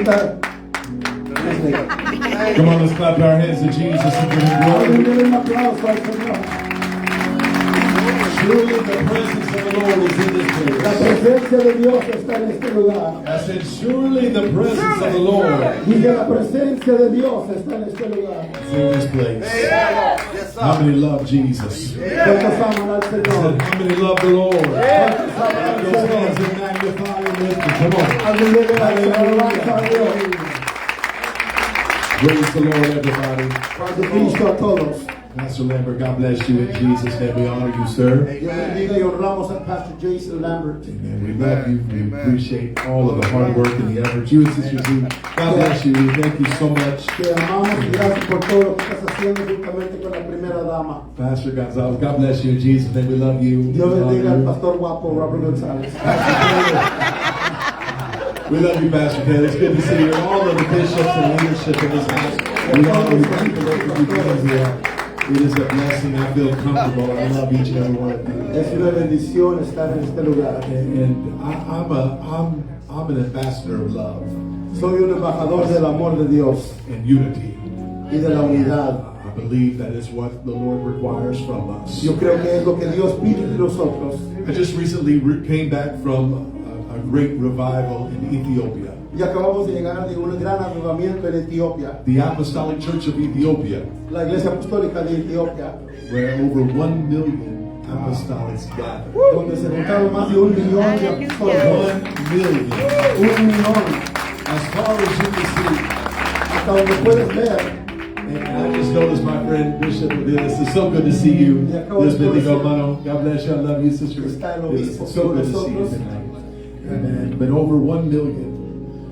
Come on, let's clap our hands to Jesus and give him glory. Surely the presence of the Lord is in this place. La presencia de Dios está en este lugar. I said, surely the presence of the Lord Dije, la presencia de Dios está en este lugar. is in this place. How many love Jesus? ¿Cuántos aman al I Señor? said, how many love the Lord? ¿Cuántos aman Clap al those hands Señor? and magnify and lift it. Come on. Alguien le da alabanza a Dios. Praise the Lord, everybody. Padre Cristo a todos. Pastor Lambert, God bless you in Jesus' name. We honor you, sir. Dios bendiga y honramos a Pastor Jason Lambert. Amen. We love you. We appreciate all of the hard work and the effort. You and Sister Z, God bless you. Thank you so much. Te amamos y gracias por todo lo que estás haciendo juntamente con la primera dama. Pastor Gonzalez, God bless you in Jesus' name. We love you. Dios We bendiga al love pastor guapo Robert González. you. We love you, Pastor Ken. It's good to see you and all of the bishops and leadership in this house. We honor you. Thank you for you being here. It is a blessing. I feel comfortable. I love each and every one of you. Es una bendición estar en este lugar. And I'm an ambassador of love Soy un embajador del amor de Dios and unity. y de la unidad. I believe that is what the Lord requires from us. Yo creo que es lo que Dios pide de nosotros. I just recently came back from a great revival in Ethiopia. Y acabamos de llegar de un gran avivamiento en Etiopía, The Apostolic Church of Ethiopia, la Iglesia Apostólica de Etiopía, where over 1 million apostolics gathered. donde se juntaron más de 1 millón de apóstoles. 1 million. 1 millón, As far as you can see. hasta donde puedes ver. And I just noticed my friend Bishop Willis. It's so good to see you. Dios bendiga, hermano. God bless you. I love you, sister. Está el It's obispo so con good to see you nosotros. tonight. Amen. But over 1 million.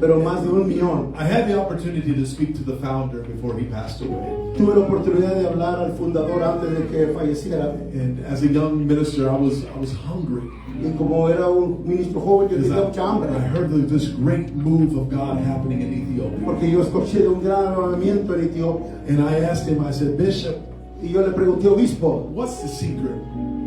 Pero más de 1 millón. I had the opportunity to speak to the founder before he passed away. Tuve la oportunidad de hablar al fundador antes de que falleciera. And as a young minister, I was hungry. Y como era un ministro joven, yo Because tenía mucha I hambre. heard this great move of God happening in Ethiopia. Porque yo escuché de un gran avivamiento en Etiopía. And I asked him, I said, Bishop, Y yo le pregunté, obispo, what's the secret?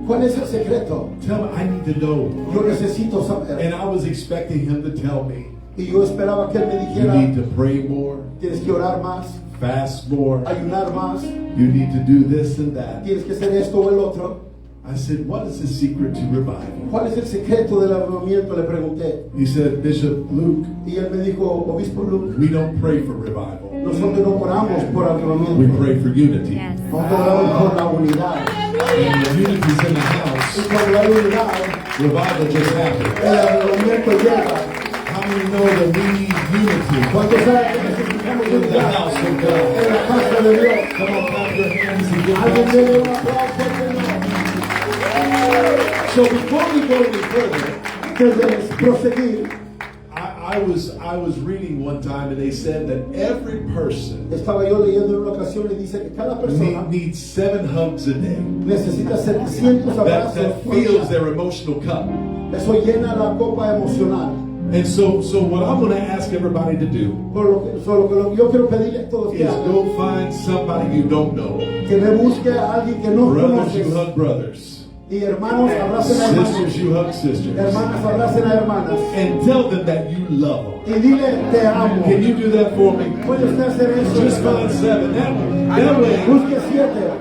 ¿cuál es el secreto? Tell me, I need to know. Yo necesito saber. And I was expecting him to tell me, Y yo esperaba que él me you dijera, need to pray more, tienes que orar más, fast more, ayunar más, you need to do this and that. tienes que hacer esto o el otro. I said, what is the secret to revival? ¿Cuál es el secreto del avivamiento? Le pregunté. He said, Bishop Luke, Y él me dijo, obispo Luke, we don't pray for revival. nosotros no oramos por We avivamiento, pray for unity. nosotros oramos por la unidad. And when unity's in the Y house, cuando hay unidad, revival just happens. el avivamiento llega. How many know that we need unity ¿Cuántos saben que necesitamos in the unidad house of en God? la casa de Dios? Come on, clap your hands and give Alguien God debe un some. aplauso al Señor. So before we go any further, Antes de proseguir, I was reading one time and they said that every person estaba yo leyendo en una ocasión y dice que cada persona needs 7 hugs a day. necesita 700 abrazos That por fills día. their emotional cup. Eso llena la copa emocional. And so what I'm going to ask everybody to do Por lo que, yo quiero pedirle a todos que is hagan, go find somebody you don't know. que me busque a alguien que no Brothers, you conoces. hug brothers. Y hermanos, abracen a hermanos. Sisters, you hug sisters. Hermanas, abracen a hermanas. And tell them that you love them. Y dile, te amo. Can you do that for me? ¿Puede usted hacer eso? Just find 7. That way, Busque 7.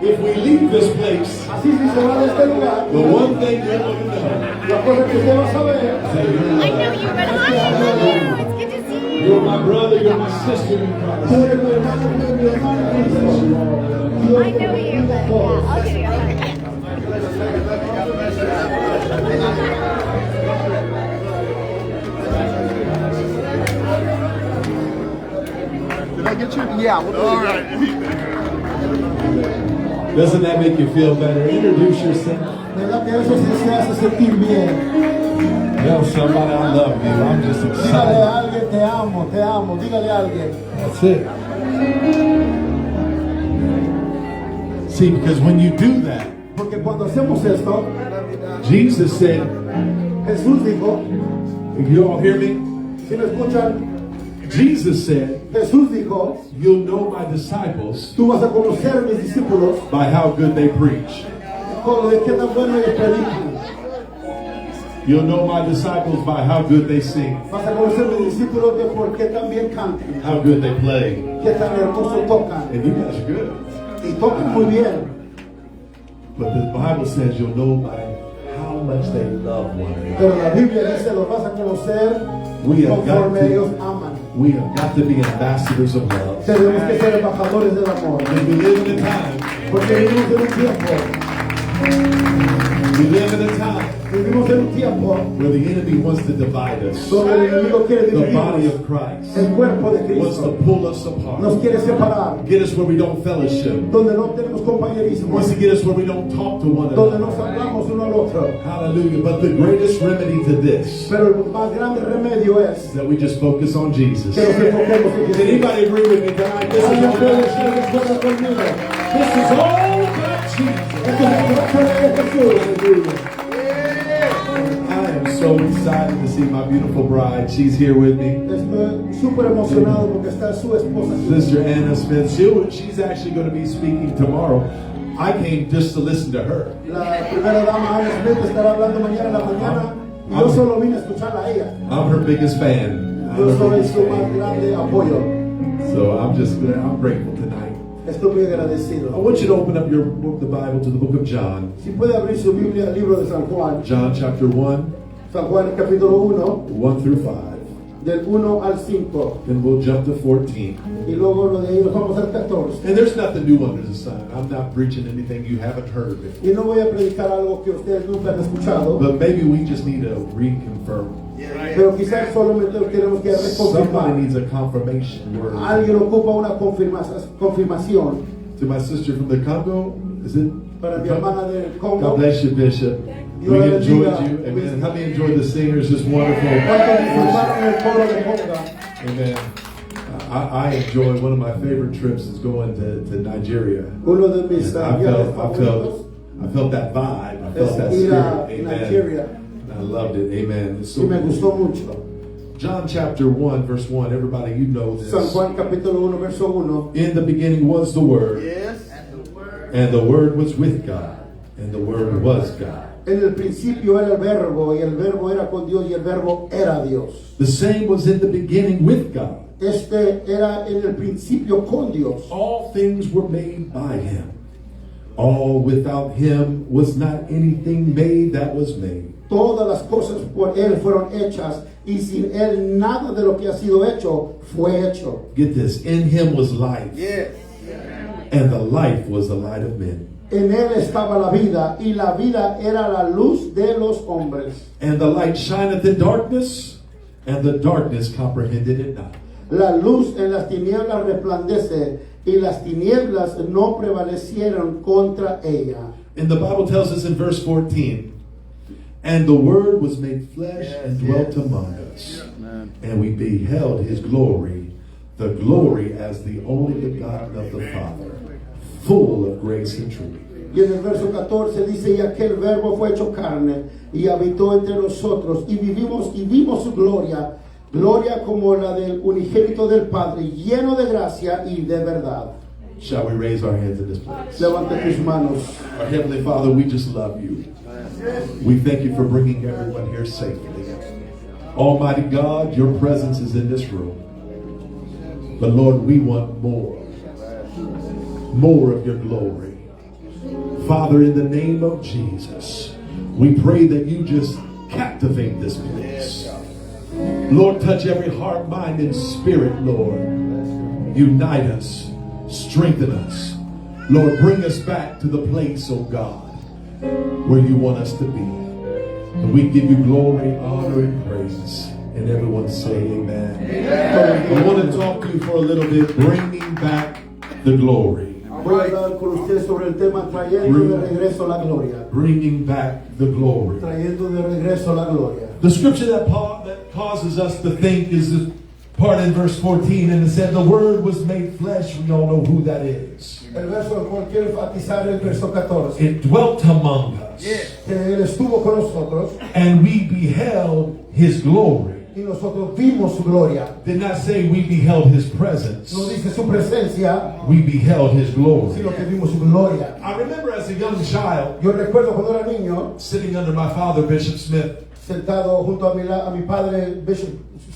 if we leave this place, Así si se va de este lugar, the one thing you're going to know la cosa que usted va a saber. is that you're I know loved. you, but hi, I love you. It's good to see you. You're my brother, you're my sister in Tú Christ. eres mi hermano, tú eres mi hermana en Cristo. Dios I know you, but yeah, I'll give you a hug. Did I get you? Yeah. All right. Doesn't that make you feel better? Introduce yourself. ¿Verdad que eso sí se hace sentir bien? Tell somebody I love you. I'm just Dígale a excited. alguien, te amo, te amo. Dígale a alguien. That's it. See, because when you do that, Porque cuando hacemos esto, Jesus said, Jesús dijo, if you all hear me, si me escuchan, Jesus said, Jesús dijo, you'll know my disciples tú vas a conocer a mis discípulos by how good they preach. con de qué tan bueno ellos predican. You'll know my disciples by how good they sing, Vas a conocer mis discípulos de por qué tan bien cantan, how good they play. qué tan hermoso tocan. And you guys are good. Y tocan muy bien. But the Bible says you'll know by how much they love one another. Pero la Biblia dice, los vas a conocer We have got conforme ellos to, aman. we have got to be ambassadors of love. Tenemos que ser embajadores del amor. And we live in a time, Porque vivimos en un tiempo, vivimos en un tiempo where the enemy wants to divide us. donde el enemigo quiere The body dividirnos. of Christ El cuerpo de wants to Cristo pull us nos apart, quiere separar, get us where we don't fellowship, donde no tenemos compañerismo, wants to get us where we don't talk to one donde another. nos hablamos uno al otro. Hallelujah. But the greatest remedy to this Pero el más grande remedio es is that we just focus on Jesus. que nos enfoquemos en Does Jesús. anybody agree with me tonight? This is ¿Alguien all puede about decir que fuera conmigo? This is all about Jesus. Esto es la fuera de Jesús. I am so excited to see my beautiful bride. She's here with me. Estoy súper emocionado porque está su esposa aquí. Sister Anna Smith. She's actually going to be speaking tomorrow. I came just to listen to her. La primera dama Ana Smith estará hablando mañana en la mañana y yo solo vine a escucharla a ella. I'm her biggest fan. I'm Yo her soy biggest su más fan. grande apoyo. So I'm grateful tonight. Estoy muy I agradecido. want you to open up your book, the Bible, to the book of John. Si puede abrir su Biblia al libro de San Juan, John chapter 1, San Juan capítulo 1, 1 through 5. del 1 al 5, Then we'll jump to 14. y luego lo de ahí nos vamos al 14. And there's nothing new under the sun. I'm not preaching anything you haven't heard before. Y no voy a predicar algo que ustedes nunca han escuchado, But maybe we just need to reconfirm. pero quizás solamente tenemos que Somebody reconfirmar. needs a confirmation word. Alguien ocupa una confirmación. To my sister from the Congo, is it? Para mi hermana del God Congo, bless you, Bishop. We Dios la enjoyed bendiga. you. Amen. How many enjoyed the singers? Just wonderful. ¿cuántos disfrutaron el coro de Conga? Amen. I enjoy, one of my favorite trips is going to Nigeria. Uno de mis I viajes felt favoritos that vibe. I felt that es ir a spirit. Nigeria. Amen. I loved it. Amen. It's Y me so gustó mucho. John chapter 1, verse 1. Everybody, you know this. San Juan capítulo 1, verso 1. In the beginning was the Word, Yes. and the Word was with God, and the Word was God. En el principio era el verbo, y el verbo era con Dios, y el verbo era Dios. The same was in the beginning with God. Este era en el principio con Dios. All things were made by Him. All without Him was not anything made that was made. Todas las cosas por Él fueron hechas, y sin Él nada de lo que ha sido hecho fue hecho. Get this. In Him was life, Yes. and the life was the light of men. En Él estaba la vida, y la vida era la luz de los hombres. And the light shineth in darkness, and the darkness comprehended it not. La luz en las tinieblas resplandece, y las tinieblas no prevalecieron contra ella. And the Bible tells us in verse 14, and the Word was made flesh and dwelt among us, and we beheld His glory, the glory as the only begotten of the Father, full of grace and truth. Y en el verso 14 dice, y aquel verbo fue hecho carne, y habitó entre nosotros, y vimos su gloria, gloria como la del unigénito del Padre, lleno de gracia y de verdad. Shall we raise our hands in this place? Levante tus manos. Our Heavenly Father, we just love you. We thank you for bringing everyone here safely. Almighty God, your presence is in this room. But Lord, we want more. More of your glory. Father, in the name of Jesus, we pray that you just captivate this place. Lord, touch every heart, mind, and spirit, Lord. Unite us. Strengthen us. Lord, bring us back to the place, oh God, where you want us to be. And we give you glory, honor, and praise. And everyone say amen. I want to talk to you for a little bit, bringing back the glory. Voy a hablar con usted sobre el tema trayendo de regreso la gloria. Bringing back the glory. Trayendo de regreso la gloria. The scripture that causes us to think is the part in verse 14, and it said the Word was made flesh. We all know who that is. El verso al cual quiero enfatizar el verso 14. It dwelt among us, Que Él estuvo con nosotros and we beheld His glory. y nosotros vimos su gloria. Did not say we beheld His presence. No dice su presencia, We beheld His glory. sino que vimos su gloria. I remember as a young child Yo recuerdo cuando era niño, sitting under my father, Bishop Smith, sentado junto a mi padre Bishop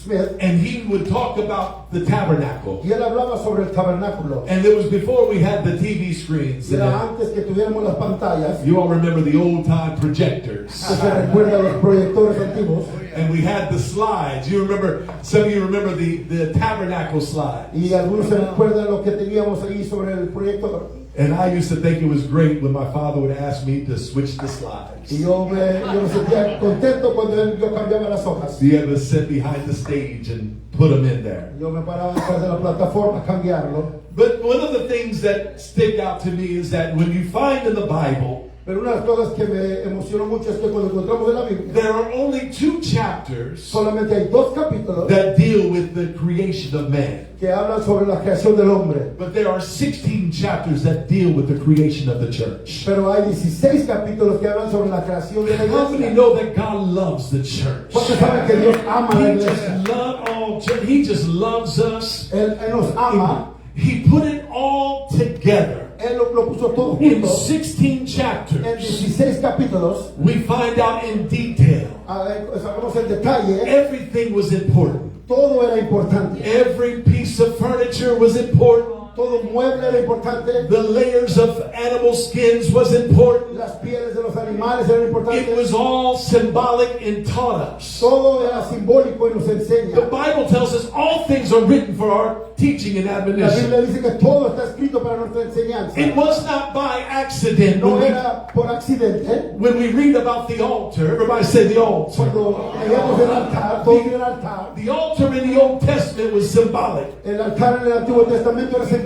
Smith, and he would talk about the tabernacle. y él hablaba sobre el tabernáculo. And it was before we had the TV screens. Y era antes que tuviéramos las pantallas, You all remember the old time projectors. que se recuerda los proyectores antiguos, And we had the slides. You remember, some of you remember the tabernacle slide. y algunos se recuerdan lo que teníamos ahí sobre el proyector. And I used to think it was great when my father would ask me to switch the slides. Y yo me sentía contento cuando yo cambiaba las hojas. Be able to sit behind the stage and put them in there. Yo me paraba detrás de la plataforma a cambiarlo. But one of the things that stick out to me is that when you find in the Bible, Pero una de las cosas que me emocionó mucho es que cuando encontramos en la Biblia, there are only 2 chapters solamente hay 2 capítulos that deal with the creation of man. que hablan sobre la creación del hombre. But there are 16 chapters that deal with the creation of the church. Pero hay 16 capítulos que hablan sobre la creación de la How many iglesia. know that God loves the church? ¿Cuántos saben que Dios ama a la He just iglesia? He just loves us. Él nos ama. He put it all together. Él lo puso todo In junto. 16 En chapters, 16 capítulos, we find out in detail sabemos el detalle. everything was important. Todo era importante. Every piece of furniture was important. Todo mueble era importante. The layers of animal skins was important. Las pieles de los animales eran It importantes. was all symbolic and taught us. Todo era simbólico y nos The enseña. Bible tells us all things are written for our teaching and La admonition. Biblia dice que todo está escrito para nuestra enseñanza. It was not by accident No when era por accidente. we read about the altar. Everybody say the altar. Cuando leíamos el altar, todo en el altar. The altar in the Old Testament was symbolic. El altar en el Antiguo Testamento era simbólico.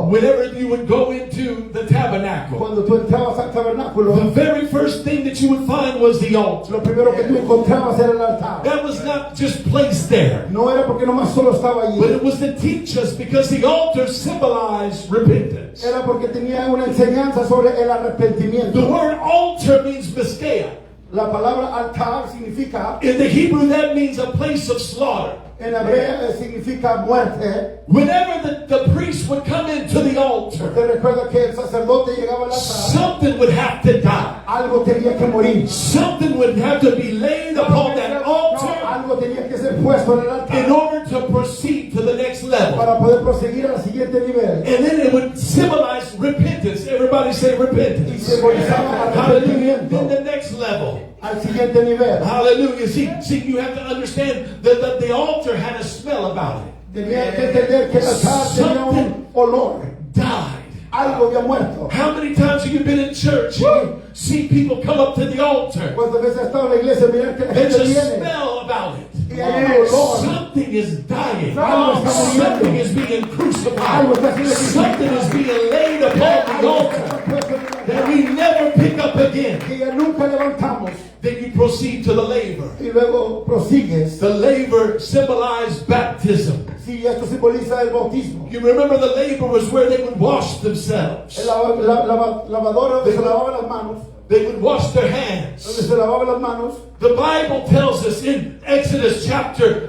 Whenever you would go into the tabernacle, Cuando tú entrabas al the tabernáculo, very first thing that you would find was the altar. lo primero que tú encontrabas era el altar. That was not just placed there, No era porque nomás solo estaba allí. but it was to teach us because the altar symbolized repentance. Era porque tenía una enseñanza sobre el The arrepentimiento. word altar means Meskea. La palabra altar significa, In the Hebrew, that means a place of slaughter. en hebreo significa muerte. Whenever the priest would come into the altar, Usted recuerda que el sacerdote llegaba al altar. something would have to die. Algo tenía que morir. Something would have to be laid upon that No, altar algo tenía que ser puesto en el in altar order to proceed to the next level. para poder proseguir al siguiente nivel. And then it would symbolize repentance. Everybody say Y repentance. simbolizaba Hallelujah. Then arrepentimiento the next level. al siguiente nivel. Hallelujah. See, you have to understand that the altar had a smell about it. Tenía que entender que el altar tenía un olor. Died. Algo había muerto. How many times have you been in church and you see people come up to the altar? Cuántas veces ha estado en la iglesia, mirar que la There's gente a viene smell about it. y hay un olor. Something is dying. Algo está muriendo. Something is being crucified. Algo está siendo Something is being laid upon the altar that we never pick up again. que ya nunca levantamos. Then you proceed to the laver. Y luego prosigues. The laver symbolized baptism. Sí, esto simboliza el bautismo. You remember the laver was where they would wash themselves. Lavadora donde se lavaban las manos. They would wash their Donde hands. se lavaban las manos. The Bible tells us in Exodus chapter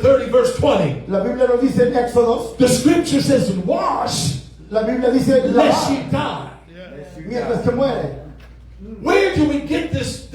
30 verse 20. La Biblia nos dice en Éxodos. The scripture says wash La Biblia dice lest ye lavar die. mientras que muere. Where do we get this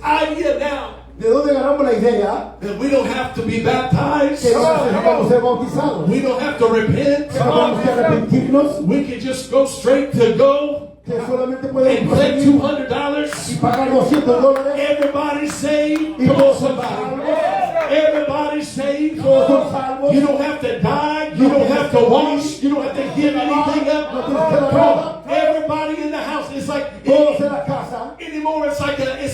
idea now ¿De dónde agarramos la idea? that we don't have to be baptized? Que no necesitamos ser bautizados. We don't have to repent. Que no tenemos que arrepentirnos. We can just go straight to go Que solamente podemos and pay proseguir $200. y pagar $200. Everybody saved. Y Come on, todos son somebody. salvos. Everybody saved. Todos son salvos. You don't have to die. You don't have to wash. You don't have to give anything up. No tienes que dar Come on. nada. Everybody in the house. It's like Todos en la casa. anymore. It's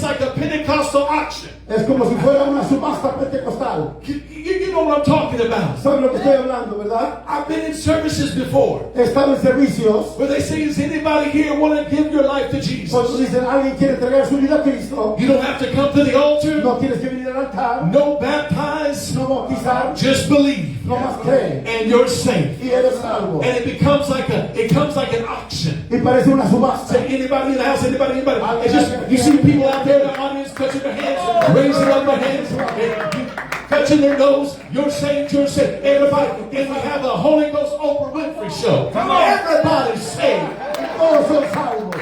like a Pentecostal auction. Es como si fuera una subasta pentecostal. You know what I'm talking about. ¿Saben lo que estoy hablando, verdad? I've been in services before He estado en servicios. where they say, "Does anybody here want to give your life to Cuando Jesus?" dicen alguien quiere entregar su vida a Cristo, You don't have to come to the altar. no tienes que venir al altar, No baptize. no bautizar, Just believe, no más cree and you're safe. y eres salvo. And it becomes like an auction. Y parece una subasta. Say anybody in the house, anybody. And just you see people out there in the audience touching their hands, raising up their hands, and touching their nose. You're saved. You're saved. Everybody, and we have a Holy Ghost Oprah Winfrey show. Everybody's saved. Todos son salvos.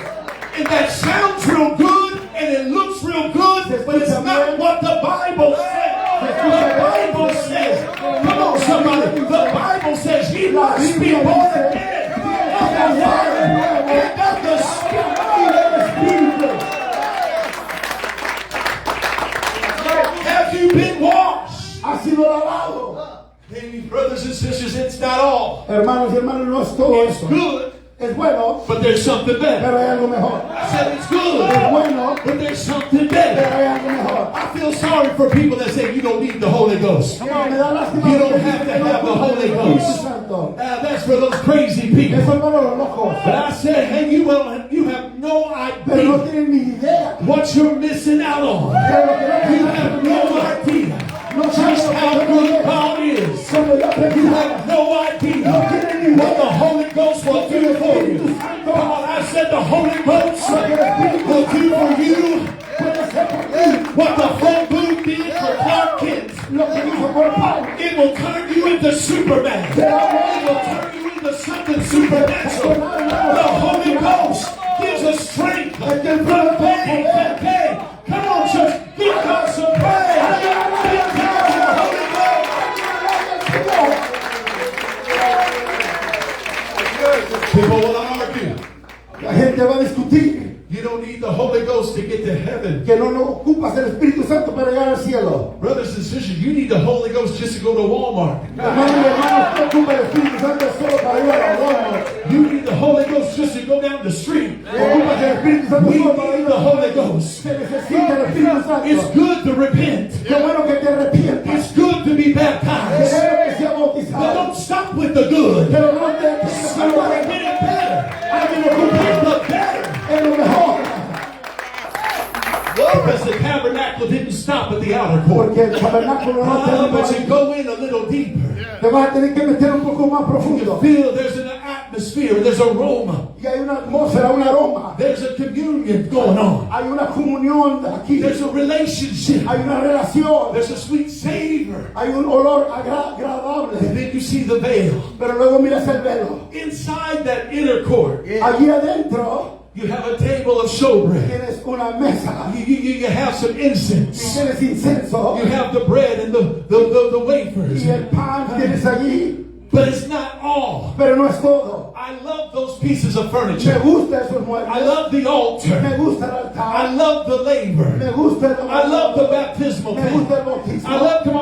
And that sounds real good. and it looks real good, but it's not what the Bible says. The Bible says, come on somebody, the Bible says you must be born again of the Word and of the Spirit. Have you been washed? Ha sido lavado. Hey, brothers and sisters, it's not all. Hermanos y hermanas, no es todo It's eso. good, Es bueno, but there's something better. pero hay algo mejor. I said it's good, Es bueno, but there's something pero better. hay algo mejor. I feel sorry for people that say you don't need the Holy Ghost. Me da lástima You don't que have to dicen que no have the ocupan Holy el Espíritu Ghost. Santo. That's for those crazy people. Eso es para los locos. But I said, hey, you have no Pero no idea tienen ni idea. what you're missing out on. You have no idea just how good God is. You have no idea what the Holy Ghost will do for you. Come on, I said the Holy Ghost will do for you what the phone booth did for Clark Kent. It will turn you into Superman. It will turn you into something supernatural. The Holy Ghost gives us strength from pain to pain. Come on, church, give God some praise. Give God the Holy Ghost. People will argue. La gente va a discutir You don't need the Holy Ghost to get to heaven. que no ocupas el Espíritu Santo para llegar al cielo. Brothers and sisters, you need the Holy Ghost just to go to Walmart. Hermanos y hermanas, no ocupa el Espíritu Santo solo para ir a la Walmart. You need the Holy Ghost just to go down the street. Ocupas el Espíritu Santo We solo para need ir the a la Holy Walmart. Ghost. Se necesita el Espíritu Santo. It's good to repent. Qué bueno que te arrepientas. It's good to be Qué baptized. bueno que sea But bautizado. don't stop with the good. Pero no te detengas en lo Somebody bueno. get it better. Alguien ocupa Get the better. en lo mejor. Because the tabernacle didn't stop at the outer court. Porque el tabernáculo no But you te go in a little deeper. te vas a tener que meter un poco más profundo. Feel there's an atmosphere, there's aroma, Y hay una atmósfera, un aroma. there's a communion going on, Hay una comunión aquí. there's a relationship, Hay una relación. there's a sweet savor. Hay un olor agradable. And then you see the veil. Pero luego miras el velo. Inside that inner court, Allí adentro you have a table of showbread. tienes una mesa. You have some Y incense. tienes incenso. You have the bread and the wafers. Y el pan tienes allí. But it's not all. Pero no es todo. I love those pieces of Me furniture. gusta esos I muebles. love the Me altar. gusta el I altar. love the Me labor. gusta el I love the baptismal Me thing. gusta el bautismo.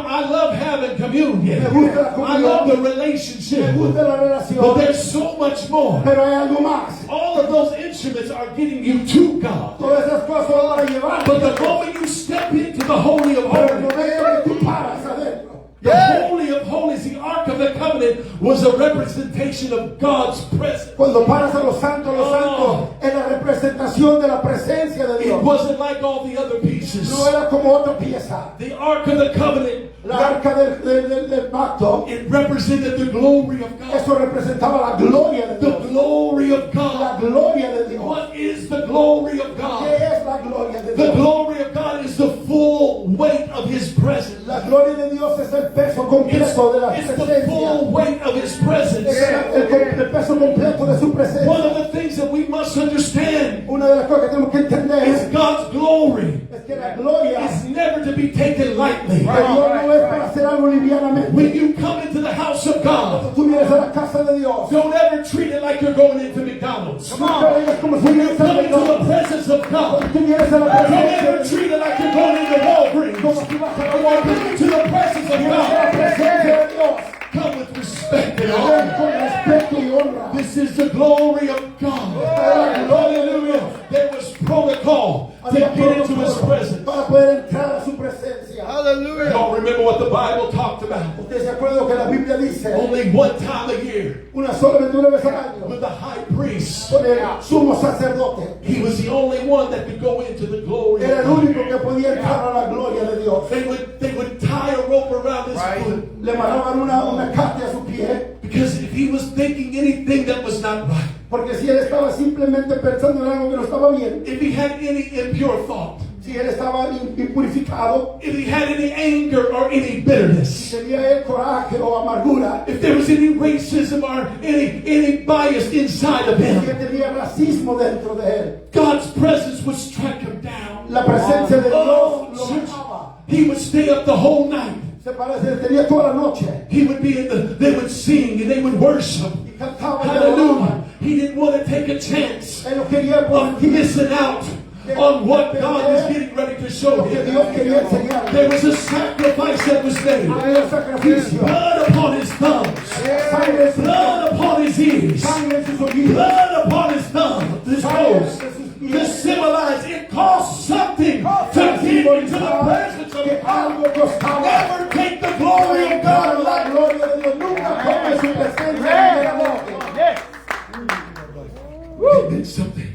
I love having communion. Me gusta la I comunión. love the Me relationship. gusta la But relación. there's so much more. Pero hay algo más. All of those instruments are getting you to God. Todas esas cosas van a llevar. But the moment you step into the Holy of Pero el Holies, momento que tú paras adentro. the Holy of Holies, the Ark of the Covenant, was a representation of God's presence. Cuando paras a los santos, es la representación de la presencia de It Dios. wasn't like all the other pieces. No era como otra pieza. The Ark of the Covenant, La arca del pacto, it represented the glory of God. eso representaba la gloria de The Dios. glory of La God. gloria de Dios. What is the glory of ¿Qué God? es la gloria de The Dios? glory of God is the full weight of His presence. La gloria de Dios es el peso completo de la It's the presencia. full weight of His presence. Es el peso completo de su One presencia. of the things that we must understand Una de las cosas que tenemos que entender is God's glory es que la gloria is never to be taken lightly. de Dios no es para hacer algo livianamente. When you come into the house of God, Tú vienes a la casa de Dios. don't ever treat it like you're going into McDonald's. Nunca vengas como si When you vienes a come into the Dios. presence of God, Tú vienes a la don't presencia ever de Dios. treat it like you're going into Walgreens. Como si vas a When you come into the presence of vienes a la God, presencia de Dios. come with respect and Ven honor. con respeto y honra. This is the glory of God. Hallelujah. There was protocol to Había get into His protocolo presence. para poder entrar a su presencia. Y'all remember what the Bible talked about? Usted se acuerda que la Biblia dice Only one time a year, una solamente una vez al año with the high priest, con el sumo sacerdote. he was the only one that could go into the glory Era of el God. único que podía entrar a la gloria de Dios. They would tie a rope around his foot, Le amarraban una caja a su pie, because if he was thinking anything that was not right, porque si él estaba simplemente pensando en algo que no estaba bien, if he had any impure thought, si él estaba impurificado, if he had any anger or any si bitterness, tenía él coraje o amargura, if there was any racism or any bias inside of si him, él tenía racismo dentro de él, God's presence would strike him down. La presencia de Dios Oh, lo church. amaba. He would stay up the whole night. Se parece, tenía toda la noche. He would be they would sing and they would worship. Y cantaba y Hallelujah. adoraban. He didn't want to take a chance Él no quería of missing out on what God was getting ready to show lo que him. Dios quería enseñarle. There was a sacrifice that was made. Había un sacrificio. Blood upon his thumbs. Sangre en sus Blood upon his ears. sangre en sus oídos. Blood upon his thumb. This goes to symbolize it costs something to get into the presence of Que God. algo costaba. Never take the glory of God La like gloria de Dios nunca tome su presencia. it meant something.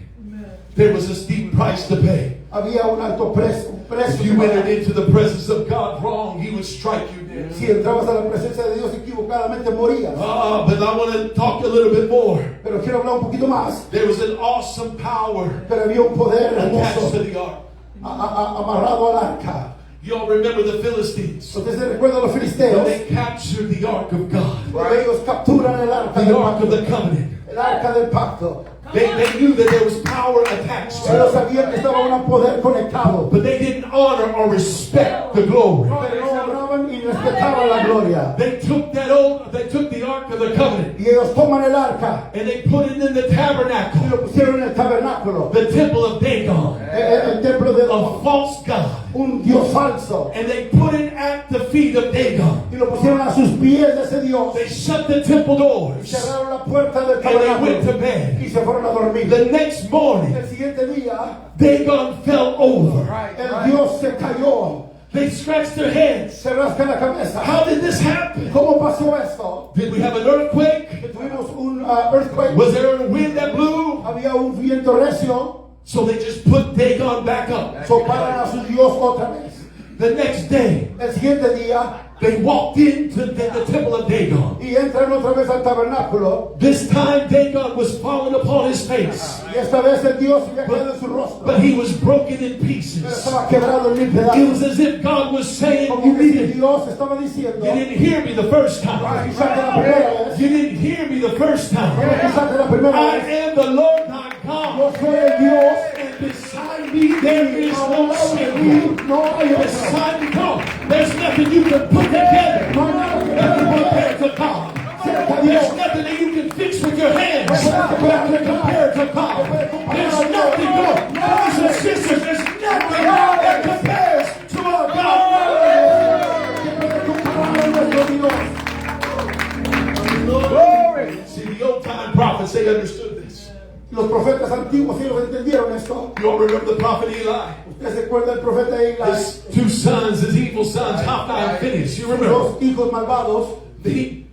There was a steep price to pay. Había un alto precio. Un precio If you que pagar. entered into the presence of God wrong, He would strike you dead. Si entrabas a la presencia de Dios equivocadamente morías. But I want to talk a little bit more. Pero quiero hablar un poquito más. There was an awesome power Pero había un poder attached hermoso to the ark. amarrado al arca. Y'all remember the Philistines? Ustedes se recuerdan los When filisteos. they captured the ark of God, Cuando ellos capturan el arca the del ark of pacto. the covenant. El arca del pacto. They knew that there was power attached to Ellos it, sabían que estaba un poder conectado. but they didn't honor or respect the glory. Pero no honraban y respetaban la gloria. They took the ark of the covenant Y ellos toman el arca and they put it in the y tabernacle, lo pusieron en el tabernáculo. the temple of Dagon, El templo de a false god, un dios falso. and they put it at the feet of Dagon. Y lo pusieron a sus pies de ese dios. They shut the temple doors Cerraron la puerta del and they went to tabernáculo. bed. Y se fueron a dormir. The next morning, El siguiente día, Dagon fell over. el dios se cayó. They scratched their heads. Se rasca la cabeza. How did this happen? ¿Cómo pasó esto? Did we have an earthquake? Tuvimos un earthquake. Was there a wind that blew? Había un viento recio. So they just put Dagon back up. Soparon a su dios otra vez. The next day, El siguiente día, they walked into the temple of Dagon. y entran otra vez al tabernáculo. This time, Dagon was falling upon his face, Y esta vez el dios había quedado en su rostro. but he was broken in Pero pieces. estaba quebrado en mil It pedazos. was as if God was saying, Como you que si didn't Dios estaba diciendo, hear me the first time. quizás la primera vez, You didn't hear me the first time. quizás la primera I vez, am the Lord thy yo God, soy el Dios, and beside me there is a no un lado de Savior. mí no hay otro. Beside me, come on. There's nothing you can put together No hay nada que that can pueda compare to God. There's nothing that you can fix with your hands that can compare to God. There's nothing, brothers and sisters, there's nothing that compares to our God. See, the old time prophets, they understood this. Los profetas antiguos, ellos entendieron esto. You all remember the prophet Eli? ¿Usted se acuerda del profeta Eli? His two sons, his evil sons, Hophni and Phinehas. You remember? Los hijos malvados They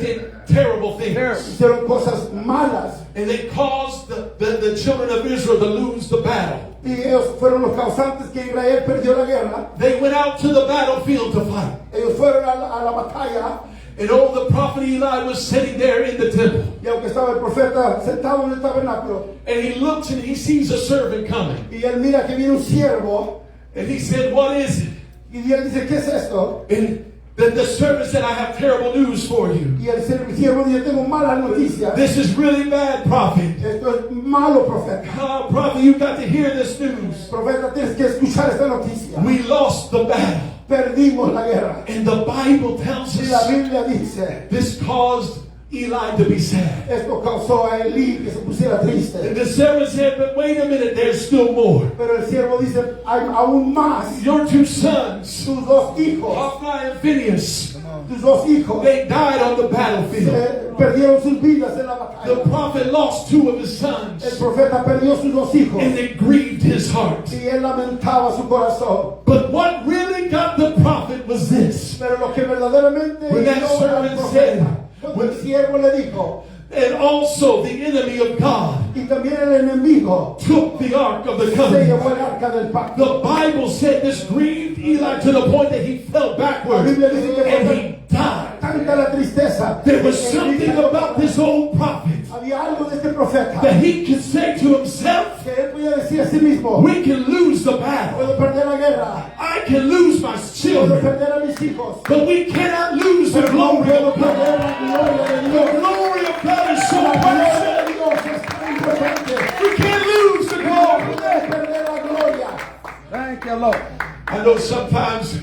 did terrible things. hicieron cosas malas. And they caused the children of Israel to lose the battle. Y ellos fueron los causantes que Israel perdió la guerra. They went out to the battlefield to fight. Ellos fueron a la batalla. And the prophet Eli was sitting there in the temple. Y aunque estaba el profeta sentado en el tabernáculo, And he looks and he sees a servant coming. y él mira que viene un siervo, And he said, what is it? y él dice, ¿qué es esto? And the servant said, I have terrible news for you. Y el siervo dice, tengo malas noticias. This is really bad, prophet. Esto es malo, profeta. Prophet, you've got to hear this news. Profeta, tienes que escuchar esta noticia. We lost the battle. Perdimos la guerra. And the Bible tells Y la us Biblia dice, this caused Eli to be sad. esto causó a Elí que se pusiera And triste. the servant said, but wait a minute, there's still more. Pero el siervo dice, hay aún más. Your two sons, Tus dos hijos, Hophni and Phinehas, tus dos hijos, they died on the battlefield. perdieron sus vidas en la The batalla. prophet lost two of his El sons, profeta perdió sus dos hijos. and it grieved his heart. Y él lamentaba su corazón. But what really got the prophet was this. Pero lo que verdaderamente When that hirió al servant profeta, said, cuando el siervo le dijo, And also the enemy of God y también el enemigo took the ark of the se covenant. llevó el arca del pacto. The Bible said this grieved Eli to the point that he fell La backwards Biblia dice que and fue he died. tanta la tristeza. There was something about this old prophet Había algo de este profeta that he could say to himself, que él podía decir a sí mismo, we can lose the battle. puedo perder la guerra, I can lose my puedo children, perder a mis hijos, but we cannot lose the pero no glory puedo of God. perder la gloria de The Dios. glory of God is so La gloria precious. de Dios es tan importante. We can't lose the No glory. puedes perder la gloria. you, Lord. I know sometimes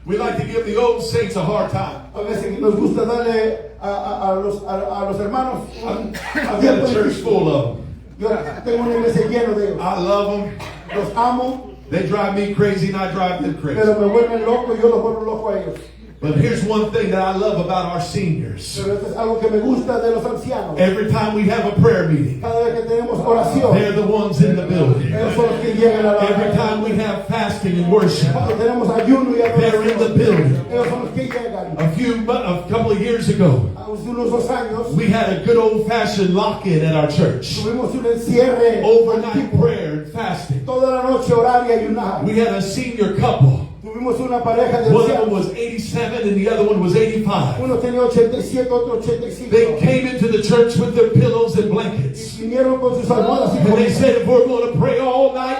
we like to give the old saints a hard time. A veces nos gusta darle a los hermanos I've got a church full of them. Yo tengo una iglesia llena de ellos. I love them. Los amo, They drive me crazy and I drive them crazy. pero me vuelven loco y yo los vuelvo loco a ellos. But here's one thing that I love about our seniors. Pero esto es algo que me gusta de los ancianos. Every time we have a prayer meeting, Cada vez que tenemos oración, they're the ones in the building. ellos son los que llegan a la Every time we have fasting and worship, Cuando tenemos ayuno y they're in the adoración, building. ellos son los que llegan. A couple of years ago, Hace unos 2 años, we had a good old-fashioned lock-in at our church. tuvimos un encierre Overnight prayer and fasting. toda la noche orar y ayunar. We had a senior couple. Tuvimos una pareja de One of them ancianos. was 87 and the other one was 85. Uno tenía 87, otro 85. They came into the church with their pillows and blankets. Vinieron con sus almohadas y And they con said, if we're going to pray all night,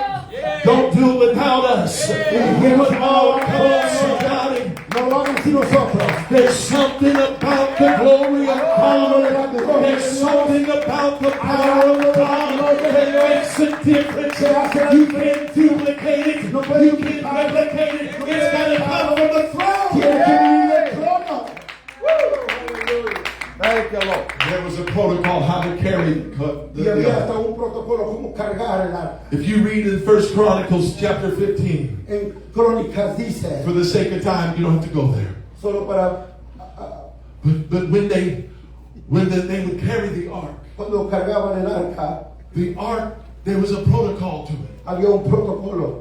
don't do it without us. But oh, come on, somebody. no lo hagan sin nosotros. There's something about the glory of God. There's something about the power of God that makes a difference. You can't duplicate it. You can't replicate it. It's got to come from the throne. Tiene que venir del trono. Thank you, Lord. There was a protocol how to carry Y había hasta un protocolo como cargar el arca. If you read in 1 Chronicles chapter 15, En Crónicas dice, for the sake of time, you don't have to go there. solo para But when they would carry the ark, cuando cargaban el arca, there was a protocol to it. había un protocolo.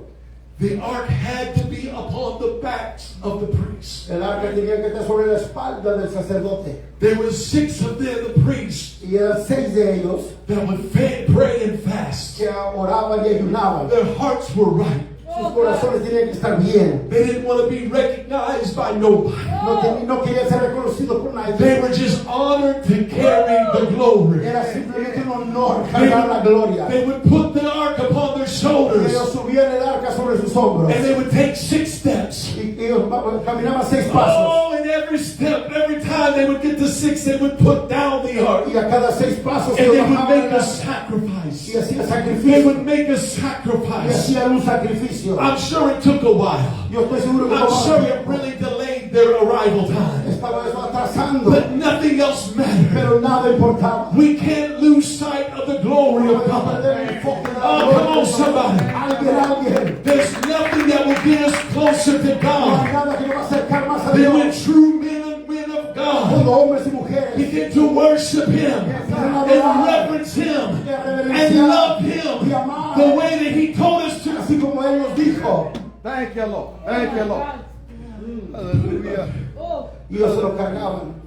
The ark had to be upon the backs of the priests. El arca tenía que estar sobre la espalda del sacerdote. There were 6 of them, the priests, Y eran 6 de ellos that would pray and fast. que oraban y ayunaban. Their hearts were right. Sus corazones tenían que estar bien. They didn't want to be recognized by nobody. No querían ser reconocidos por nadie. They were just honored to carry the glory. Era simplemente un honor cargar la gloria. They would put the ark upon their Y shoulders. ellos subían el arca sobre sus hombros. And they would take 6 steps. Y ellos caminaban 6 pasos. Oh, and every step, every time they would get to 6, they would put down the ark. Y a cada 6 pasos And ellos they would bajaban make el a arca sacrifice. y hacían They sacrificio. would make a Y sacrifice. hacían un sacrificio. I'm sure it took a while. Yo estoy seguro que I'm tomaba sure it tiempo. really delayed their arrival time. Estaba eso atrasando, But nothing else mattered. pero nada importaba. We can't lose sight of the glory No of podemos God. perder el enfoque de la Oh, gloria. come on, somebody. Alguien. There's nothing that will get us closer to No hay God nada que nos va a acercar más a than when Dios. true men and women of God Cuando hombres y mujeres begin to worship Him and reverence Him and love Him the way that He told us to. así como Él nos dijo, Thank you, Lord. Thank you, Lord. Hallelujah. y ellos se lo cargaban.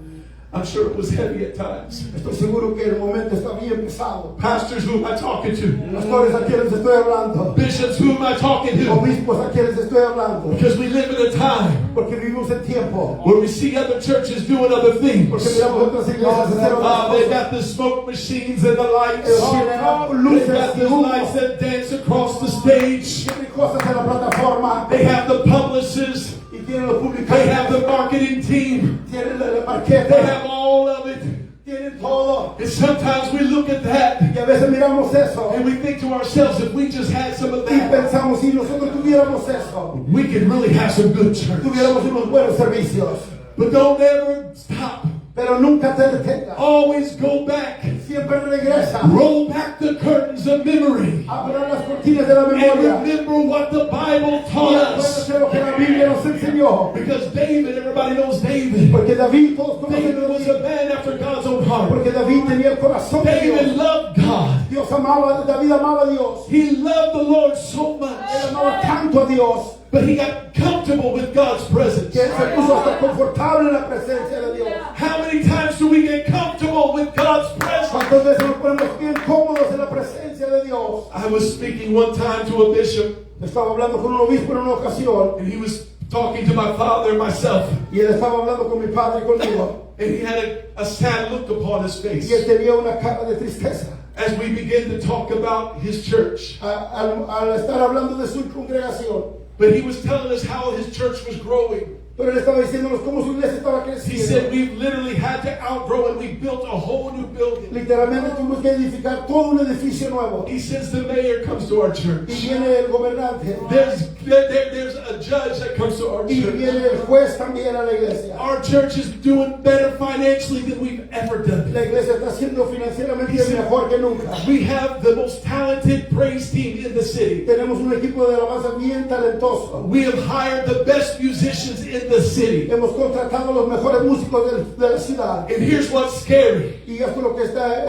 I'm sure it was heavy at times. Estoy seguro que el momento está bien pesado. Pastors, who am I talking to? Pastores, a quienes estoy hablando. Bishops, who am I talking to? Obispos, a quienes estoy hablando. Because we live in a time Porque vivimos en tiempo. where we see other churches doing other things. Porque miramos otras iglesias hacer otras They cosas. got the smoke machines and the lights. Ellos tienen They luces got y the humo. lights that dance across the stage. Tienen cosas en la plataforma. They have the publicists. Y tienen los They have the publicantes. marketing team. Tienen la They marqueta. have all of it. Tienen todo. And sometimes we look at that Y a veces miramos eso. and we think to ourselves, if we just had some of Y that, pensamos, si nosotros tuviéramos eso, we could really have some good church. tuviéramos unos buenos servicios. But don't ever stop. Pero nunca te detengas. Always go back. Siempre regresa. Roll back the curtains of memory. Abra las cortinas de la And memoria. remember what the Bible Y taught us. acuérdate lo que la Biblia nos enseñó. Because David, everybody knows David. Porque David, todos David conocen a was a David. man after God's own heart. Porque David tenía el corazón de David Dios. loved God. Dios amaba, David amaba a Dios. He loved the Lord so Él much. amaba tanto a Dios But he got comfortable with God's presence. que él se puso hasta confortable en la presencia de Dios. How many times do we get comfortable with God's presence? ¿Cuántas veces nos ponemos bien cómodos en la presencia de Dios? I was speaking one time to a bishop, Estaba hablando con un obispo en una ocasión and he was talking to my father and myself, y él estaba hablando con mi padre y conmigo. and he had a sad look upon his face Y él tenía una cara de tristeza. as we began to talk about his church. Al estar hablando de su congregación. But he was telling us how his church was growing. Pero él estaba diciéndonos cómo su iglesia estaba He creciendo. said we've literally had to outgrow and we built a whole new building. Literalmente tuvimos que edificar todo un edificio nuevo. He says the mayor comes to our Y church. viene el gobernante. There's a judge that comes to our Y church. viene el juez también a la iglesia. Our church is doing better financially than we've ever done. La iglesia está siendo financieramente mejor que nunca. We have the most talented praise team in the city. Tenemos un equipo de alabanza bien talentoso. We have hired the best musicians in the city. Hemos contratado a los mejores músicos de la ciudad. And here's what's scary. Y esto es lo que está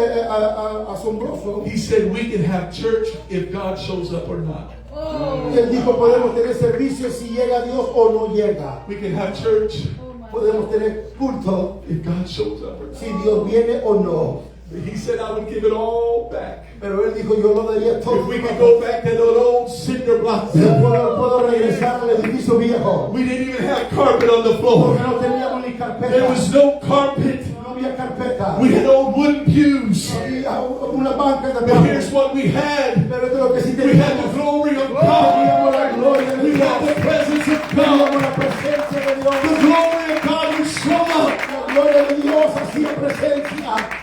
asombroso. He said we can have church if God shows up or not. Él dijo, podemos tener servicio si llega Dios o no llega. We can have church Podemos tener culto if God shows up or not. si Dios viene o no. He said I would give it all back. Pero él dijo, yo lo daría todo. If we could go back to that old cinder block Yo building. puedo regresar al edificio viejo. We didn't even have carpet on the Porque floor. no teníamos ni There carpeta. was no carpet. No había carpeta. We had old wooden pews. Había una banca de But here's palo. what we had. Pero esto es lo que sí We had the teníamos. glory of Teníamos God. la gloria de We Dios. had the presence of Teníamos God. la presencia de Dios. The glory of God would show up. La gloria de Dios hacía presencia.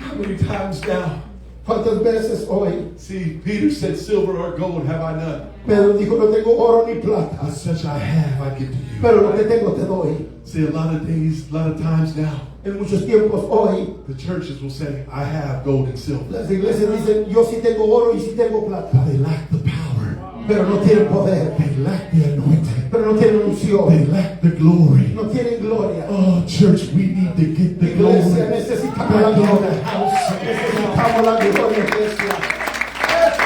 How many times now? ¿Cuántas veces hoy? See, Peter said, silver or gold have I none. Pedro dijo, no tengo oro ni plata. But such I have, I give to you. Pero lo que tengo te doy. See, a lot of days, a lot of times now, En muchos tiempos hoy, the churches will say, I have gold and silver. las iglesias dicen, yo sí tengo oro y sí tengo plata. They lack the power. Pero no tienen poder. They lack the anointing. Pero no tienen unción. They lack the glory. No tienen gloria. Oh, church, we need to get the glory Iglesia, back necesitamos la in the gloria. house. Necesitamos la gloria, iglesia.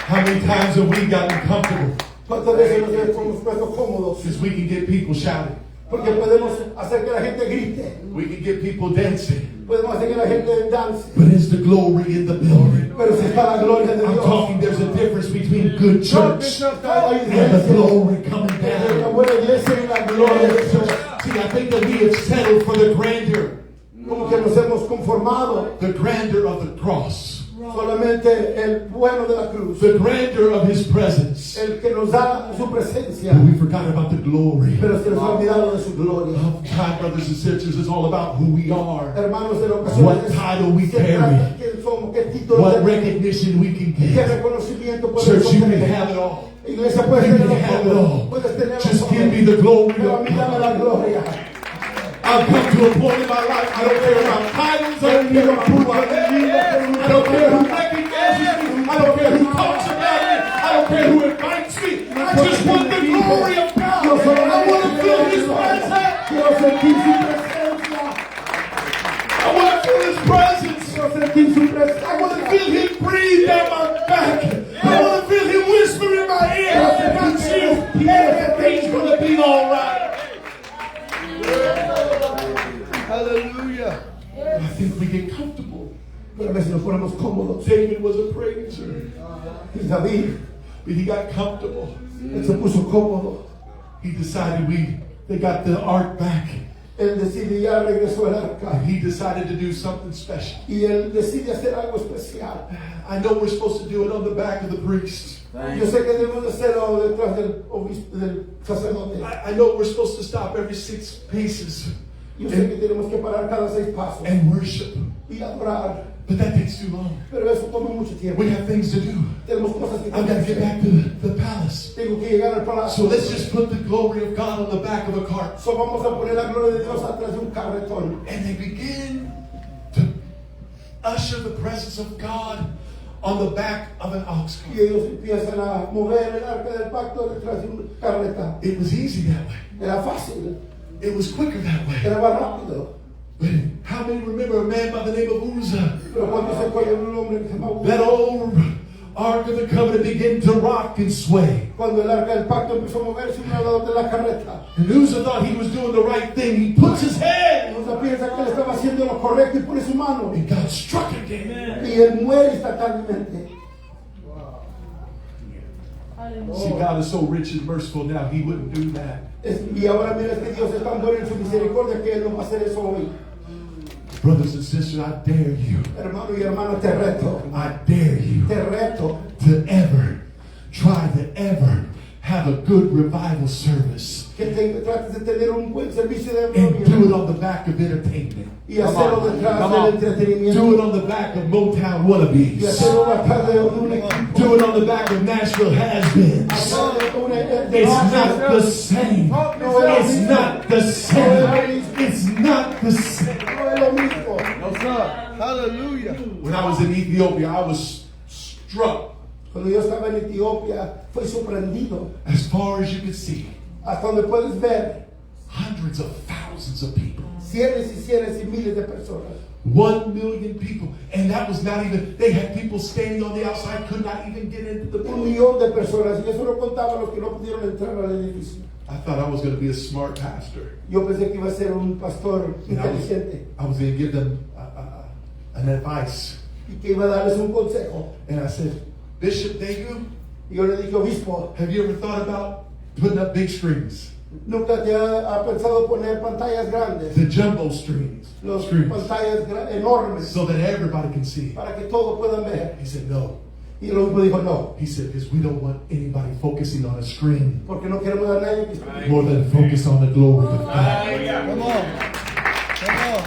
How many times have we gotten comfortable? ¿Cuántas veces nos hemos puesto cómodos? Because we can get people shouting. Porque podemos hacer que la gente grite. We can get people dancing. Podemos hacer que la gente dance. But is the glory in the building? Pero si está la gloria de I'm Dios. talking, there's a difference between good church and the glory coming Entre la down. buena iglesia y la gloria de Dios. See, I think that we have settled for the grandeur Como que nos hemos conformado. of the cross, Solamente el bueno de la cruz. the grandeur of His presence. El que nos da su presencia. But we forgot about the glory. Pero se nos ha olvidado de su gloria. Time, brothers and sisters, it's all about who we are, Hermanos, en What ocasiones title we se carry. trata quién somos, qué título what tenemos, recognition we can qué get. reconocimiento podemos Church, you can obtener. have it all. Iglesia, puedes You can tenerlo have it todo. all. Puedes tenerlo Just todo. give me the glory Pero a of mí dame la God. gloria. I've come to a point in my life, I don't care about titles, I don't care about who I am, I don't care who recognizes me, I don't care who talks about me, I don't care who invites me. I just want the glory of God. I want to feel His presence. Quiero sentir su presencia. I want to feel His presence. Quiero sentir su presencia. I want to feel Him breathe down my back. I want to feel Him whisper in my ear, I got you. Everything's going to be all right. Hallelujah. I think we get comfortable. Pero a veces nos ponemos cómodos. David was a praiser, Y David, but he got comfortable. él se puso cómodo. He decided they got the ark back. Él decide ya regresó el arca. He decided to do something special. Y él decide hacer algo especial. I know we're supposed to do it on the back of the priest. Yo sé que debemos de hacerlo detrás del sacerdote. I know we're supposed to stop every 6 paces Yo sé que tenemos que parar cada 6 pasos and worship, y adorar. but that takes too long. Pero eso toma mucho tiempo. We have things to do. Tenemos cosas que I've got to get back to the palace. Tengo que llegar al So palacio. let's just put the glory of God on the back of a cart. So vamos a poner la gloria de Dios atrás de un carretón. And they begin to usher the presence of God on the back of an ox Y cart. ellos empiezan a mover el arca del pacto detrás de una carreta. It was easy that way. Era fácil, It was quicker that way. era más rápido. But how many remember a man by the name of Uzzah? Pero cuando se acuerda un hombre que se llama That Uzzah, old Ark of the Covenant began to rock and sway. cuando el arca del pacto empezó a moverse un lado de la carreta, And Uzzah thought he was doing the right thing. He puts his head, Uzzah piensa que él estaba haciendo lo correcto y pone su mano. and God struck again. Y él muere instantáneamente. See, God is so rich and merciful now, He wouldn't do that. Y ahora mira que Dios es tan bueno en su misericordia que Él no va a hacer eso hoy. Brothers and sisters, I dare you, Hermano y hermana, te reto. I dare you Te reto to ever try to ever have a good revival service Que trates de tener un buen servicio de and do it gloria on the back of entertainment. y hacerlo detrás del entretenimiento. Do it on the back of Motown Y wannabes. hacerlo atrás de un equipo. Do it on the back of Nashville has-beens. Atrás de It's not the same. It's not the same. It's not the same. No es lo mismo. No, sir. Hallelujah. When I was in Ethiopia, I was struck Cuando yo estaba en Etiopía, fui sorprendido. as far as you could see. Hasta donde puedes ver, Hundreds of thousands of people. cientos y cientos y miles de personas. 1 million people. And that was not even, they had people standing on the outside, could not even get into the Un building. millón de personas. Y eso no contaba los que no pudieron entrar al edificio. I thought I was going to be a smart pastor. Yo pensé que iba a ser un pastor And inteligente I was going to give them an advice. y que iba a darles un consejo. And I said, Bishop Daegu, Y yo le dije, obispo, have you ever thought about putting up big screens? ¿nunca te ha pensado poner pantallas grandes? The jumbo screens. Los Screens. pantallas enormes So that everybody can see. para que todos puedan ver. He said, no. Y el obispo dijo, no, He said, because we don't want anybody focusing on a screen porque no queremos a nadie que esté. more than focus on the glory of God. Come on. Come on.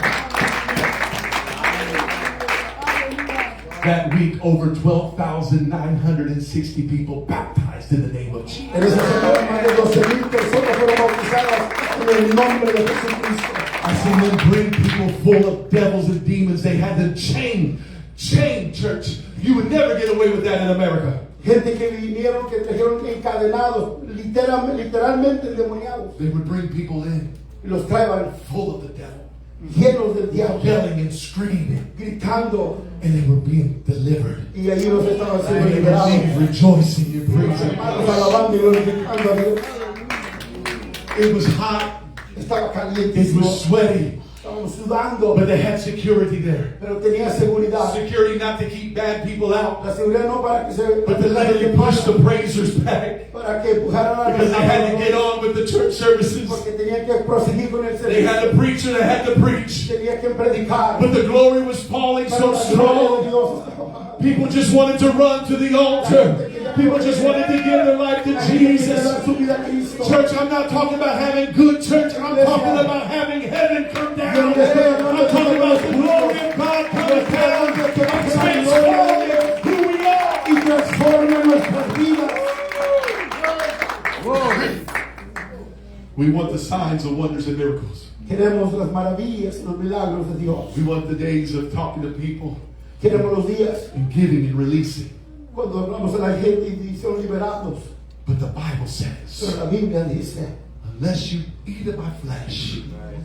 That week, over 12,960 people baptized in the name of Jesus. En esa semana más de 12,000 personas fueron bautizadas en el nombre de Jesucristo. I seen them bring people full of devils and demons. They had to chain church. You would never get away with that in America. Gente que vinieron, que trajeron encadenados, literalmente endemoniados. They would bring people in Y los traían full of the devil, llenos del diablo, yelling and screaming, gritando. and they were being delivered. Y ahí los estaban And siendo they were liberados. being rejoicing and praising. Hermanos alabando y glorificando a Dios. It was hot. Estaba It calientísimo. was sweaty. Estábamos sudando. But they had security there. Pero tenía seguridad. Security not to keep bad people out, La seguridad no para que se but to literally push the praisers back. para que empujaran a Because they had to get on with the church services. porque tenían que proseguir con el They had servicio. to preach and they had to preach. Tenían que predicar. But the glory was falling Pero so la gloria de strong. Dios estaba- People just wanted to run to the altar. People just wanted to give their life to Jesus. Su vida a Cristo. Church, I'm not talking about having good church. I'm talking about having heaven come down. I'm talking about the glory of God coming down and transforming who we are. Y transforma nuestras vidas. We want the signs and wonders and miracles. Queremos las maravillas y los milagros de Dios. We want the days of talking to people Queremos los días and giving and releasing. cuando hablamos a la gente y son liberados. But the Bible Pero says, la Biblia dice, unless you eat of my flesh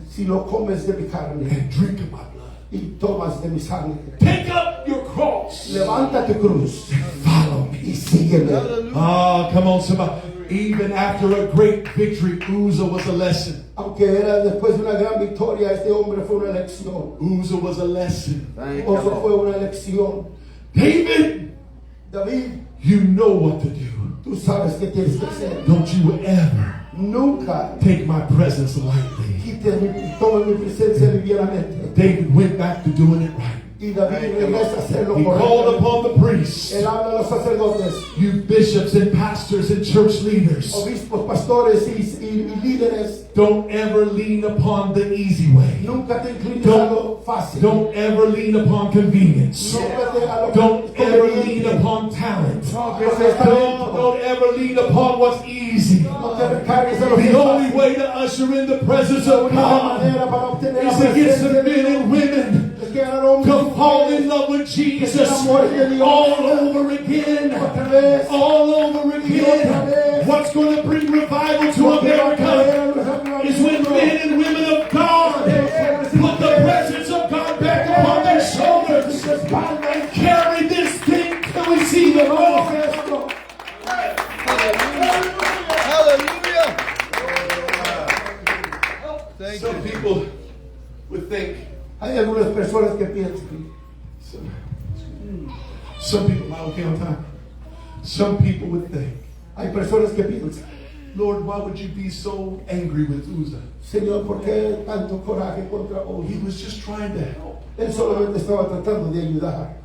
si no comes de mi carne and drink of my blood, y tomas de mi sangre, take up your cross levanta tu cruz and follow y me. sígueme. Ah, come on, somebody. Even after a great victory, Uzzah was a lesson. Aunque era después de una gran victoria, este hombre fue una elección. Uzzah was a lesson. Oso fue una elección. David, David, you know what to do. tú sabes qué tienes que hacer. Don't you ever Nunca take my presence lightly. toma mi presencia livianamente. David went back to doing it right. Y David regresa a hacerlo He called correctamente. upon the priests, Él habla a los sacerdotes, you bishops and pastors and church leaders. obispos, pastores y líderes. Don't ever lean upon the easy way. Nunca te inclines a lo fácil. Don't ever lean upon convenience. Nunca te a lo Don't ever lean conveniente. upon talent. No te talento. Don't ever lean upon what's easy. No te recargues a lo que The es only fácil. way to usher in the presence La of única God manera para obtener la is to get presencia some de men Dios and women es que hagan hombres y to fall in mujeres love with Jesus all over again. otra vez. All over again. What's going to bring revival to America is when men and women of God put the presence of God back upon their shoulders and carry this thing till we see the Lord. Hallelujah. Thank Some you. people would think, Hay algunas personas que piensan, some people, am I okay on time? Some people would think, hay personas que piensan, Lord, why would you be so angry with Uzzah? Señor, ¿por qué tanto coraje contra He Uzzah? was just trying to help. Él solamente estaba tratando de ayudar.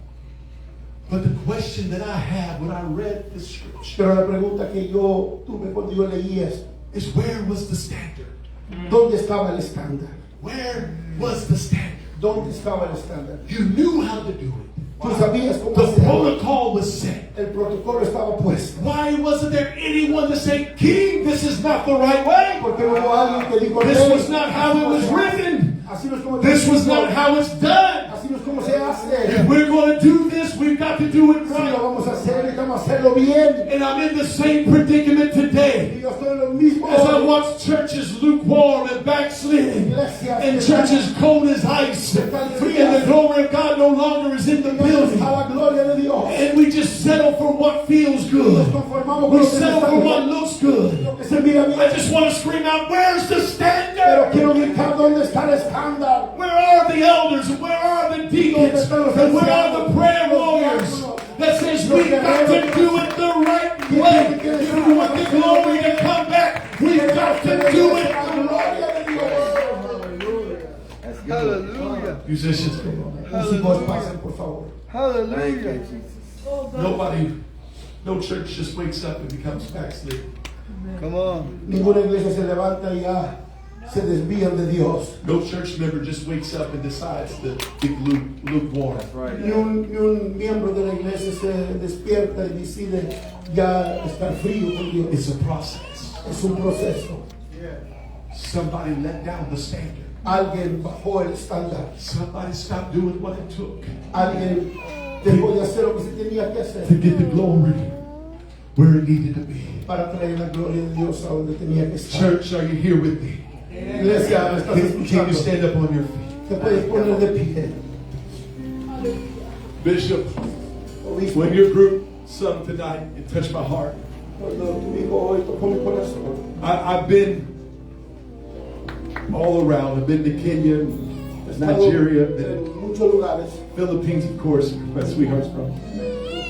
But the question that I had when I read the scripture Pero la pregunta que yo tuve cuando yo leí esto, is, where was the standard? ¿dónde estaba el estándar? Where was the standard? ¿Dónde estaba el estándar? You knew how to do it. Tú sabías cómo The hacerlo. protocol was set. El protocolo estaba puesto. Why wasn't there anyone to say, King, this is not the right way? Porque no hubo alguien que dijo, This "Rey, was not how it was written. así no es como This was not how it's done. así no es como se hace. If we're going to do this, we've got to do it Si lo right." vamos a hacer, necesitamos hacerlo bien. And I'm in the same predicament today. Y yo estoy en lo mismo. As I watch churches lukewarm and backslidden, and churches cold as ice, and the glory of God no longer is in the building, A la gloria de Dios. and we just settle for what feels Nos good. conformamos con We lo que settle está for bien, what looks good. lo que se mira I bien. just want to scream out, where's the Pero standard? quiero gritar, ¿dónde está el estándar? Where are the elders? And where are the deacons? And where are the prayer warriors that says we've got to do it the right way? If we want the glory to come back, we've got to do it. La gloria de Dios. Hallelujah. Musicians, come on. Músicos, pasen, por favor. Hallelujah. Nobody, no church just wakes up and becomes backslidden. Come on. Ninguna iglesia se levanta y ya se desvían de Dios. No church member just wakes up and decides to be lukewarm. Ni un miembro de la iglesia se despierta y decide ya estar frío con Dios. It's a process. Es un proceso. Somebody let down the standard. Alguien bajó el estándar. Somebody stopped doing what it took Alguien dejó de hacer lo que se tenía que hacer to get the glory where it needed to be. para traer la gloria de Dios a donde tenía que estar. Church, are you here with me? Iglesia, ¿me estás Can you escuchando? stand up on your feet? Te puedes poner de pie. Bishop, Obispo, when your group sung tonight, it touched my heart. cuando tu hijo hoy tocó mi corazón. I've been all around. I've been to Kenya, He estado Nigeria, en muchos lugares. Philippines, of course, where my sweetheart's from.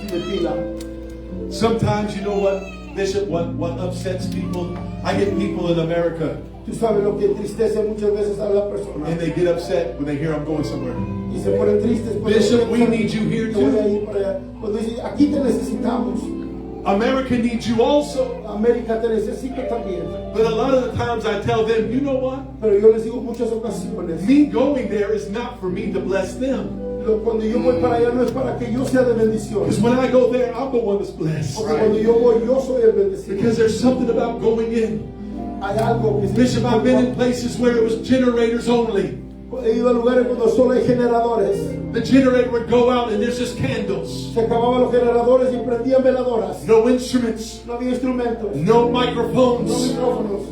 Filipinas. Sometimes, you know what, Bishop, what upsets people? I get people in America, Tú sabes lo que entristece muchas veces a la persona. and they get upset when they hear I'm going somewhere. Y se ponen tristes. cuando Bishop, piensan we need you here que voy a too. ir para allá. Cuando dicen, aquí te necesitamos. America needs you also. América te necesita también. But a lot of the times I tell them, you know what? Pero yo les digo muchas ocasiones. Me going there is not for me to bless them. Cuando yo voy para allá no es para que yo sea de bendición. Because when I go there, I'm the one that's blessed. Porque cuando yo voy, yo soy el bendecido. Because there's something about going in. Hay algo que Bishop, I've been in places where it was generators only. He ido a lugares cuando solo hay generadores. The generator would go out and there's just candles. Se acababan los generadores y prendían veladoras. No instruments. No había instrumentos. No No microphones. micrófonos.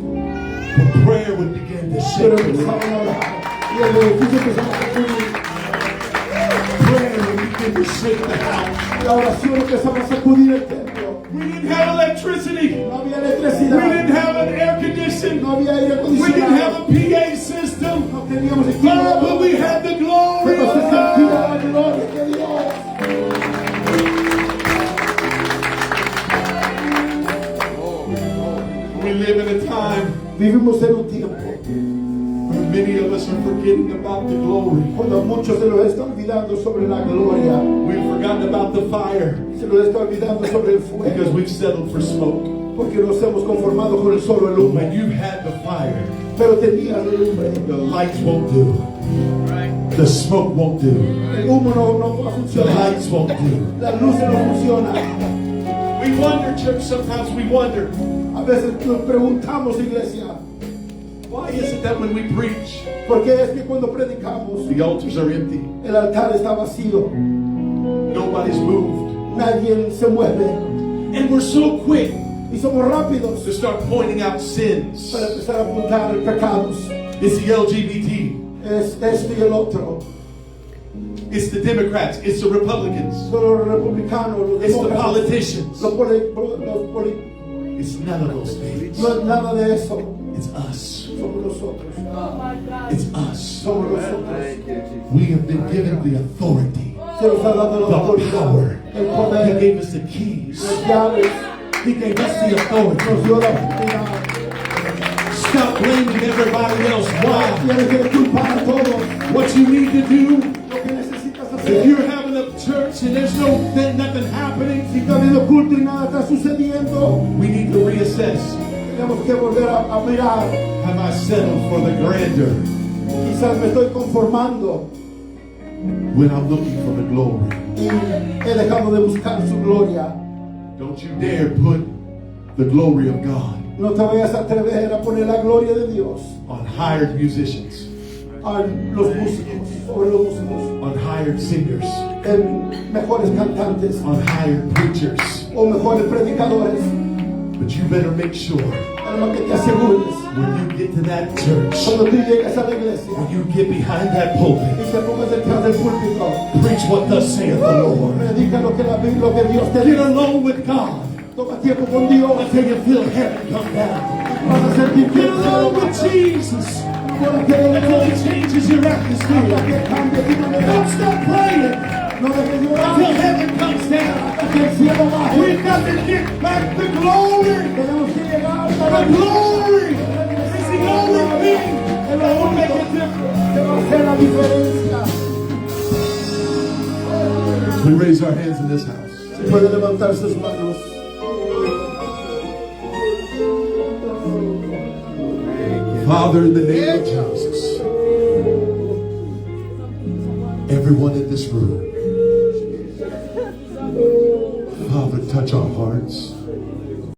But prayer would begin to Pero shake. empezaban a orar. Y el edificio empezaba a sacudir. Prayer would begin to shake the house. La oración empezaba a sacudir el templo. We didn't have electricity. No había We electricidad. didn't have an air conditioning. No había aire We didn't have acondicionado. a PA system. No teníamos equipo. Oh, but we had the glory Pero of se sentía God. la gloria de Dios. We live in a time Vivimos en un tiempo where many of us are forgetting about the glory. cuando muchos se nos está olvidando sobre la gloria. We've forgotten about the fire Se nos está olvidando sobre el because fuego. we've settled for smoke. Porque nos hemos conformado con el solo el But humo. when you've had the fire, Pero tenían el lumbre. the lights won't do. The smoke won't do. El humo no va a The funcionar. lights won't do. Las luces no funcionan. We wonder, church, sometimes we wonder, A veces nos preguntamos, iglesia, why is it that when we preach, ¿por qué es que cuando predicamos the altars are empty? el altar está vacío? Nobody's moved. Nadie se mueve. And we're so quick Y somos rápidos to start pointing out sins. para empezar a apuntar pecados. It's the LGBT. Es esto y el otro. It's the Democrats. It's the Republicans. Son los republicanos, los It's the demócratas, politicians. los poli- It's none of those things. no es nada de eso. It's us. Somos nosotros. It's us. Somos nosotros. We have been given the authority, Se nos ha dado la the autoridad, power. el He poder, gave us the keys. las llaves. He gave us the Nos authority. dio la autoridad. Stop blaming everybody else. Why? Tienes que culpar a todos. What you need to do, Lo que necesitas if hacer. you're having a church and there's nothing happening, Si está habiendo culto y nada está sucediendo, we need to reassess. tenemos que volver a mirar. Have I settled for the grandeur Quizás me estoy conformando when I'm looking for the glory? y he dejado de buscar su gloria. Don't you dare put the glory of God No te vayas a atrever a poner la gloria de Dios on hired musicians, a los músicos, sobre los músicos, on hired singers, en mejores cantantes on hired preachers. o mejores predicadores. But you better make sure Hermano, que te asegures when you get to that church, cuando tú llegues a la iglesia when you get behind that y pulpit, te pongas detrás del púlpito, preach what thus saith the Lord. predica lo que Dios te Get dice. alone with God Toma tiempo con Dios. until you feel heaven come down. Vas a sentir que Get alone with Jesus until He changes your atmosphere. Don't stop praying No dejes de until orar heaven comes down. hasta que el cielo baje. We've got to get back the glory. Tenemos que llegar hasta The la glory is the only thing that will make a difference. que va a hacer la diferencia. We raise our hands in this house. Si puede levantar sus manos. Father, in the name of Jesus, everyone in this room, Father, touch our hearts.